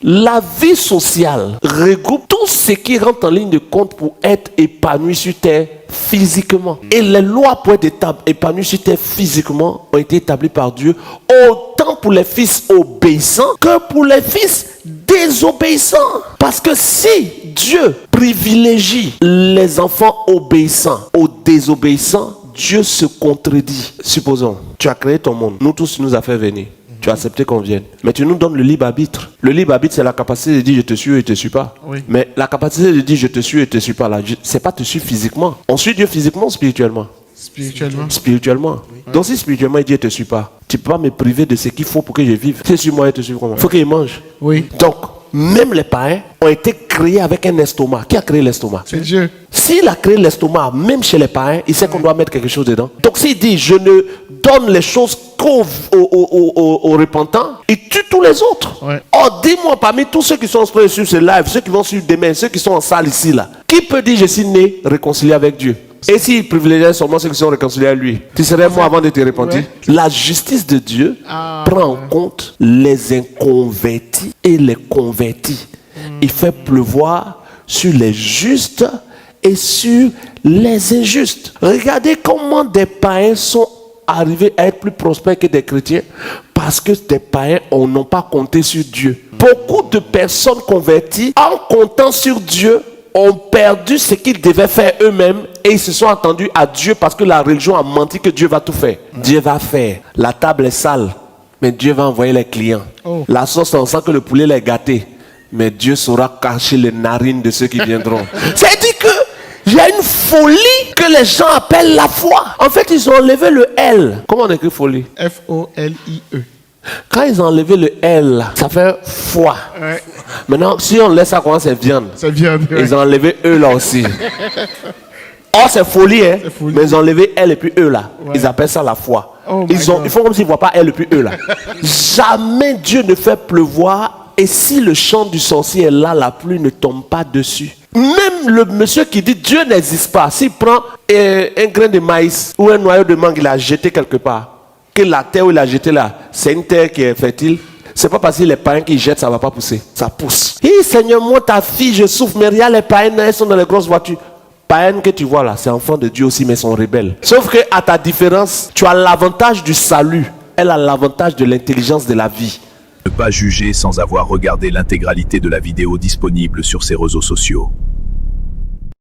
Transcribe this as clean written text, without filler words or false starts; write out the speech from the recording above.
La vie sociale regroupe tout ce qui rentre en ligne de compte pour être épanoui sur terre physiquement. Et les lois pour être épanoui sur terre physiquement ont été établies par Dieu, autant pour les fils obéissants que pour les fils désobéissants. Parce que si Dieu privilégie les enfants obéissants aux désobéissants, Dieu se contredit. Supposons, tu as créé ton monde, nous tous, tu nous as fait venir. Tu as accepté qu'on vienne. Mais tu nous donnes le libre arbitre. Le libre arbitre, c'est la capacité de dire je te suis ou je ne te suis pas. Oui. Mais la capacité de dire je te suis ou je ne te suis pas, là, c'est pas te suivre physiquement. On suit Dieu physiquement ou spirituellement? Spirituellement. Oui. Donc si spirituellement il dit je ne te suis pas, tu ne peux pas me priver de ce qu'il faut pour que je vive. C'est sur moi et te suivre comment? Il faut qu'il mange. Oui. Donc, même les païens ont été créés avec un estomac. Qui a créé l'estomac? C'est Dieu. S'il a créé l'estomac, même chez les païens, il sait qu'on doit mettre quelque chose dedans. Donc s'il dit je ne donne les choses qu'aux repentants, il tue tous les autres. Ouais. Or, dis-moi, parmi tous ceux qui sont en train de suivre ce live, ceux qui vont suivre demain, ceux qui sont en salle ici, là, qui peut dire je suis né réconcilié avec Dieu? Et s'il privilégiait seulement ceux qui sont réconciliés à lui, tu serais mort avant de te repentir? Ouais. La justice de Dieu prend en compte les inconvertis et les convertis. Il fait pleuvoir sur les justes et sur les injustes. Regardez comment des païens sont arrivés à être plus prospères que des chrétiens, parce que des païens n'ont pas compté sur Dieu. Beaucoup de personnes converties, en comptant sur Dieu, ont perdu ce qu'ils devaient faire eux-mêmes et ils se sont attendus à Dieu parce que la religion a menti que Dieu va tout faire. Dieu va faire. La table est sale, mais Dieu va envoyer les clients. La sauce, on sent que le poulet est gâté, mais Dieu saura cacher les narines de ceux qui viendront. C'est-à-dire que il y a une folie que les gens appellent la foi. En fait, ils ont enlevé le L. Comment on écrit folie? F-O-L-I-E. Quand ils ont enlevé le L, ça fait foi. Ouais. Maintenant, si on laisse ça, comment c'est viande? C'est viande. Ouais. Ils ont enlevé E là aussi. Oh, c'est folie, hein? C'est folie. Mais ils ont enlevé L et puis E là. Ouais. Ils appellent ça la foi. Ils font comme s'ils ne voient pas L et puis E là. Jamais Dieu ne fait pleuvoir. Et si le chant du sorcier est là, la pluie ne tombe pas dessus. Même le monsieur qui dit Dieu n'existe pas, s'il prend un grain de maïs ou un noyau de mangue, il a jeté quelque part, que la terre où il a jeté là, c'est une terre qui est fertile, c'est pas parce que les païens qui jettent, ça va pas pousser. Ça pousse. Hé Seigneur, moi ta fille, je souffre, mais regarde les païens, elles sont dans les grosses voitures. Païennes que tu vois là, c'est enfants de Dieu aussi, mais sont rebelles. Sauf que à ta différence, tu as l'avantage du salut, elle a l'avantage de l'intelligence de la vie. Ne pas juger sans avoir regardé l'intégralité de la vidéo disponible sur ses réseaux sociaux.